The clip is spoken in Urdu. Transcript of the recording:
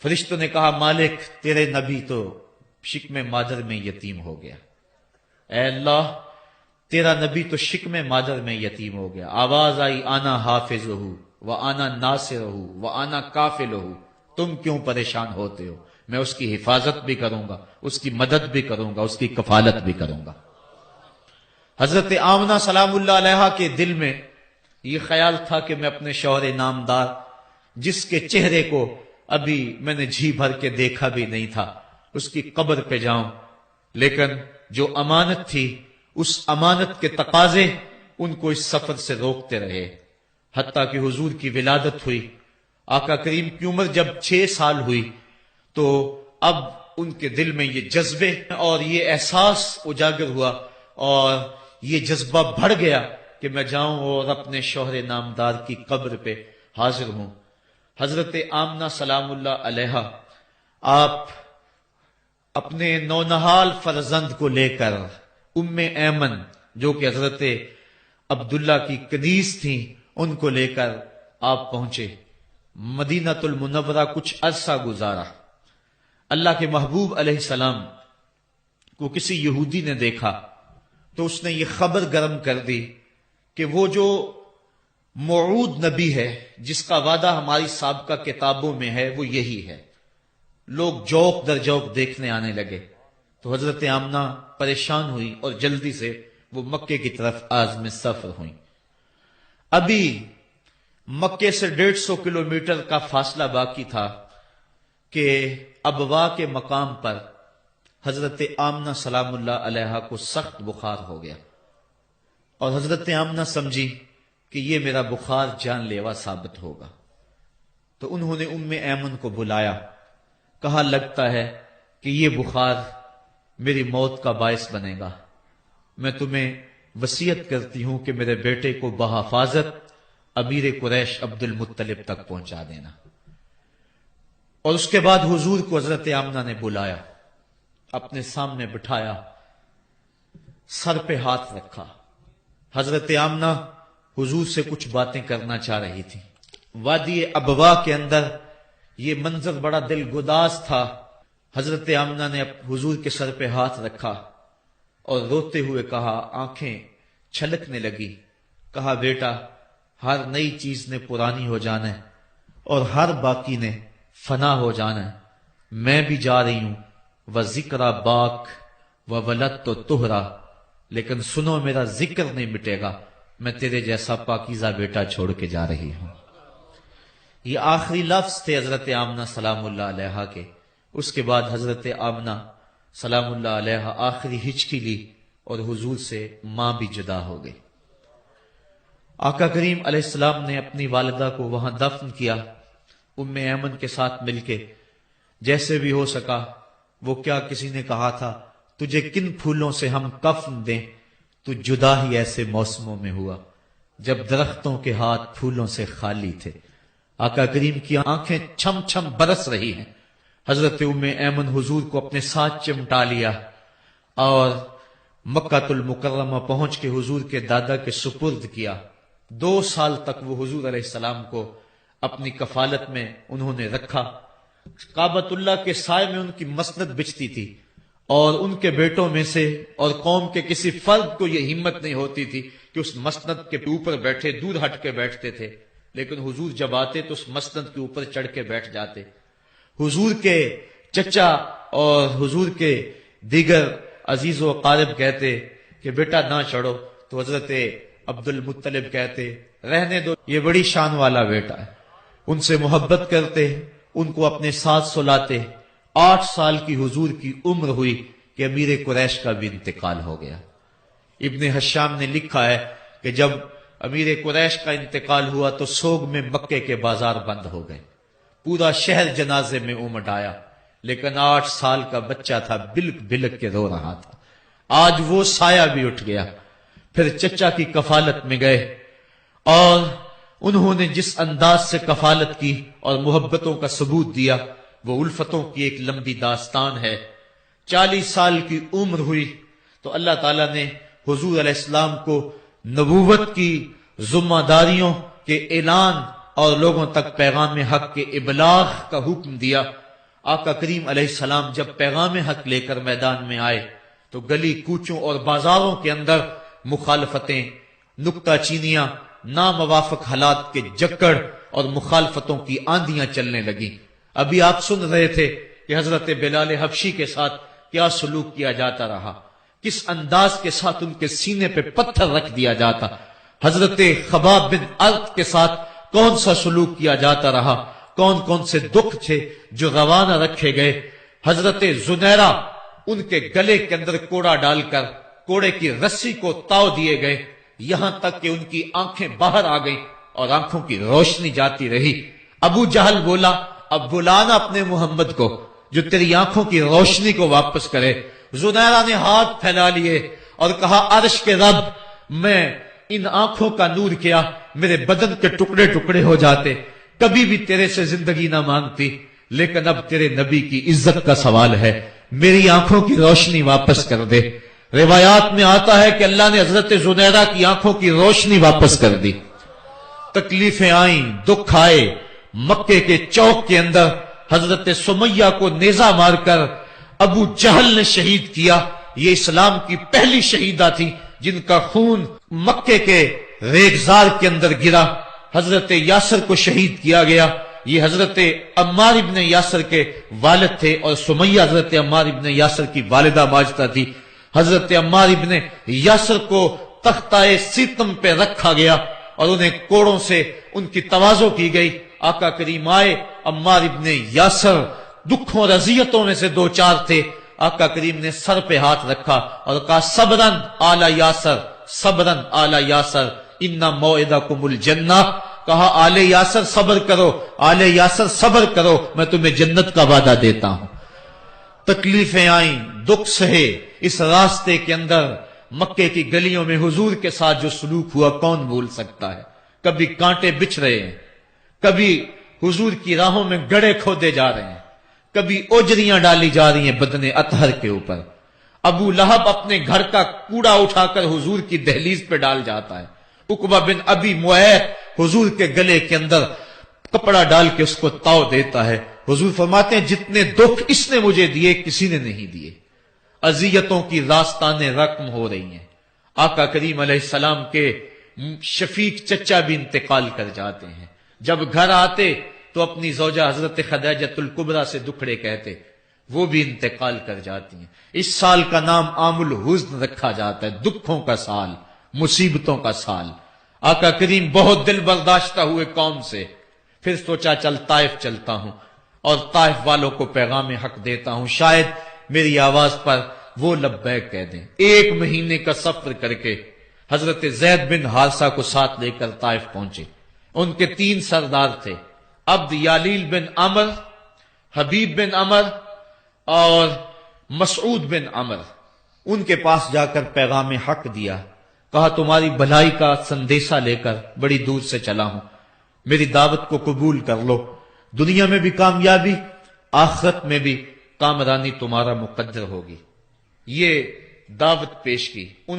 فرشتوں نے کہا مالک تیرے نبی تو شکم مادر میں یتیم ہو گیا، اے اللہ تیرا نبی تو شکم مادر میں یتیم ہو گیا۔ آواز آئی آنا حافظہ و آنا ناصرہ و آنا کافلہ، تم کیوں پریشان ہوتے ہو، میں اس کی حفاظت بھی کروں گا، اس کی مدد بھی کروں گا، اس کی کفالت بھی کروں گا۔ حضرت آمنہ سلام اللہ علیہا کے دل میں یہ خیال تھا کہ میں اپنے شوہر نامدار جس کے چہرے کو ابھی میں نے جی بھر کے دیکھا بھی نہیں تھا اس کی قبر پہ جاؤں، لیکن جو امانت تھی اس امانت کے تقاضے ان کو اس سفر سے روکتے رہے، حتیٰ کہ حضور کی ولادت ہوئی۔ آقا کریم کی عمر جب 6 سال ہوئی تو اب ان کے دل میں یہ جذبے اور یہ احساس اجاگر ہوا اور یہ جذبہ بڑھ گیا کہ میں جاؤں اور اپنے شوہر نامدار کی قبر پہ حاضر ہوں۔ حضرت آمنہ سلام اللہ علیہا آپ اپنے نونہال فرزند کو لے کر ام ایمن جو کہ حضرت عبداللہ کی کنیز تھیں ان کو لے کر آپ پہنچے مدینہ المنورہ۔ کچھ عرصہ گزارا، اللہ کے محبوب علیہ السلام کو کسی یہودی نے دیکھا تو اس نے یہ خبر گرم کر دی کہ وہ جو موعود نبی ہے جس کا وعدہ ہماری سابقہ کتابوں میں ہے وہ یہی ہے۔ لوگ جوق در جوق دیکھنے آنے لگے تو حضرت آمنہ پریشان ہوئی اور جلدی سے وہ مکے کی طرف عازم سفر ہوئیں۔ ابھی مکے سے 150 کلومیٹر کا فاصلہ باقی تھا کہ ابوا کے مقام پر حضرت آمنہ سلام اللہ علیہا کو سخت بخار ہو گیا اور حضرت آمنہ سمجھی کہ یہ میرا بخار جان لیوا ثابت ہوگا، تو انہوں نے ام ایمن کو بلایا، کہا لگتا ہے کہ یہ بخار میری موت کا باعث بنے گا، میں تمہیں وصیت کرتی ہوں کہ میرے بیٹے کو بحفاظت امیر قریش عبد المطلب تک پہنچا دینا۔ اور اس کے بعد حضور کو حضرت آمنہ نے بلایا، اپنے سامنے بٹھایا، سر پہ ہاتھ رکھا۔ حضرت آمنہ حضور سے کچھ باتیں کرنا چاہ رہی تھی۔ وادی ابوا کے اندر یہ منظر بڑا دل گداز تھا۔ حضرت آمنہ نے حضور کے سر پہ ہاتھ رکھا اور روتے ہوئے کہا، آنکھیں چھلکنے لگی، کہا بیٹا ہر نئی چیز نے پرانی ہو جانا ہے اور ہر باقی نے فنا ہو جانا ہے، میں بھی جا رہی ہوں، وذکر باک وولدت طہرا، لیکن سنو میرا ذکر نہیں مٹے گا، میں تیرے جیسا پاکیزہ بیٹا چھوڑ کے جا رہی ہوں۔ یہ آخری لفظ تھے حضرت آمنہ سلام اللہ علیہا کے۔ اس کے بعد حضرت آمنہ سلام اللہ علیہا آخری ہچکی لی اور حضور سے ماں بھی جدا ہو گئی۔ آقا کریم علیہ السلام نے اپنی والدہ کو وہاں دفن کیا ام ایمن کے ساتھ مل کے، جیسے بھی ہو سکا۔ وہ کیا کسی نے کہا تھا تجھے کن پھولوں سے ہم کفن دیں، تو جدا ہی ایسے موسموں میں ہوا جب درختوں کے ہاتھ پھولوں سے خالی تھے۔ آقا کریم کی آنکھیں چھم چھم برس رہی ہیں۔ حضرت ام ایمن حضور کو اپنے ساتھ چمٹا لیا اور مکہ المکرمہ پہنچ کے حضور کے دادا کے سپرد کیا۔ 2 سال تک وہ حضور علیہ السلام کو اپنی کفالت میں انہوں نے رکھا۔ کعبۃ اللہ کے سائے میں ان کی مسند بچتی تھی اور ان کے بیٹوں میں سے اور قوم کے کسی فرد کو یہ ہمت نہیں ہوتی تھی کہ اس مسند کے اوپر بیٹھے، دور ہٹ کے بیٹھتے تھے، لیکن حضور جب آتے تو اس مسند کے اوپر چڑھ کے بیٹھ جاتے۔ حضور کے چچا اور حضور کے دیگر عزیز و اقارب کہتے کہ بیٹا نہ چڑھو، تو حضرت عبد المطلب کہتے رہنے دو، یہ بڑی شان والا بیٹا ہے۔ ان سے محبت کرتے، ان کو اپنے ساتھ سلاتے۔ 8 سال کی حضور کی عمر ہوئی کہ امیر قریش کا بھی انتقال ہو گیا۔ ابن حشام نے لکھا ہے کہ جب امیر قریش کا انتقال ہوا تو سوگ میں مکے کے بازار بند ہو گئے، پورا شہر جنازے میں امڈ آیا، لیکن 8 سال کا بچہ تھا، بلک بلک کے رو رہا تھا۔ آج وہ سایہ بھی اٹھ گیا۔ پھر چچا کی کفالت میں گئے اور انہوں نے جس انداز سے کفالت کی اور محبتوں کا ثبوت دیا وہ الفتوں کی ایک لمبی داستان ہے۔ 40 سال کی عمر ہوئی تو اللہ تعالیٰ نے حضور علیہ السلام کو نبوت کی ذمہ داریوں کے اعلان اور لوگوں تک پیغام حق کے ابلاغ کا حکم دیا آقا کریم علیہ السلام جب پیغام حق لے کر میدان میں آئے تو گلی کوچوں اور بازاروں کے اندر مخالفتیں، نکتہ چینیاں، ناموافق حالات کے جکڑ اور مخالفتوں کی آندیاں چلنے لگیں۔ ابھی آپ سن رہے تھے کہ حضرت بلال حبشی کے ساتھ کیا سلوک کیا جاتا رہا، کس انداز کے ساتھ ان کے سینے پہ پتھر رکھ دیا جاتا، حضرت خباب بن ارت کے ساتھ کون سا سلوک کیا جاتا رہا، کون کون سے دکھ تھے جو روانہ رکھے گئے۔ حضرت زنیرہ ان کے گلے کے اندر کوڑا ڈال کر کوڑے کی رسی کو تاؤ دیے گئے، یہاں تک کہ ان کی آنکھیں باہر آ گئیں اور آنکھوں کی روشنی جاتی رہی۔ ابو جہل بولا اب بلانا اپنے محمد کو جو تیری آنکھوں کی روشنی کو واپس کرے۔ زنیرہ نے ہاتھ پھیلا لیے اور کہا عرش کے رب، میں ان آنکھوں کا نور کیا میرے بدن کے ٹکڑے ٹکڑے ہو جاتے، کبھی بھی تیرے سے زندگی نہ مانگتی، لیکن اب تیرے نبی کی عزت کا سوال ہے، میری آنکھوں کی روشنی واپس کر دے۔ روایات میں آتا ہے کہ اللہ نے حضرت زنیرہ کی آنکھوں کی روشنی واپس کر دی۔ تکلیفیں آئیں، دکھ آئے، مکے کے چوک کے اندر حضرت سمیہ کو نیزہ مار کر ابو جہل نے شہید کیا۔ یہ اسلام کی پہلی شہیدہ تھی جن کا خون مکے کے ریگزار کے اندر گرا۔ حضرت یاسر کو شہید کیا گیا، یہ حضرت عمار ابن یاسر کے والد تھے اور سمیہ حضرت عمار ابن یاسر کی والدہ ماجدہ تھی۔ حضرت عمار ابن یاسر کو تختہ سیتم پہ رکھا گیا اور انہیں کوڑوں سے ان کی تواضع کی گئی۔ آقا کریم آئے، عمار ابن یاسر دکھوں اور اذیتوں میں سے دو چار تھے، آقا کریم نے سر پہ ہاتھ رکھا اور کہا صبرن آل یاسر، صبرن آل یاسر ان موعدکم الجنہ، کہا آل یاسر صبر کرو، آل یاسر صبر کرو، میں تمہیں جنت کا وعدہ دیتا ہوں۔ تکلیفیں آئیں، دکھ سہے، اس راستے کے اندر مکے کی گلیوں میں حضور کے ساتھ جو سلوک ہوا کون بھول سکتا ہے۔ کبھی کانٹے بچھ رہے ہیں، کبھی حضور کی راہوں میں گڑھے کھودے جا رہے ہیں، کبھی اوجریاں ڈالی جا رہی ہیں بدن اطہر کے اوپر۔ ابو لہب اپنے گھر کا کوڑا اٹھا کر حضور کی دہلیز پہ ڈال جاتا ہے، عقبہ بن ابی معیط حضور کے گلے کے اندر کپڑا ڈال کے اس کو تاؤ دیتا ہے۔ حضور فرماتے ہیں جتنے دکھ اس نے مجھے دیے کسی نے نہیں دیے۔ اذیتوں کی داستانیں رقم ہو رہی ہیں۔ آقا کریم علیہ السلام کے شفیق چچا بھی انتقال کر جاتے ہیں، جب گھر آتے تو اپنی زوجہ حضرت خدیجۃ الکبریٰ سے دکھڑے کہتے، وہ بھی انتقال کر جاتی ہیں۔ اس سال کا نام عام الحزن رکھا جاتا ہے، دکھوں کا سال، مصیبتوں کا سال۔ آقا کریم بہت دل برداشتہ ہوئے قوم سے، پھر سوچا چل طائف چلتا ہوں اور طائف والوں کو پیغام حق دیتا ہوں، شاید میری آواز پر وہ لبیک کہہ دیں۔ 1 مہینے کا سفر کر کے حضرت زید بن حارثہ کو ساتھ لے کر طائف پہنچے۔ ان کے 3 سردار تھے، عبد یالیل بن عمر، حبیب بن عمر اور مسعود بن عمر۔ ان کے پاس جا کر پیغام حق دیا، کہا تمہاری بھلائی کا سندیشہ لے کر بڑی دور سے چلا ہوں، میری دعوت کو قبول کر لو، دنیا میں بھی کامیابی، آخرت میں بھی کامرانی تمہارا مقدر ہوگی۔ یہ دعوت پیش کی انہوں نے۔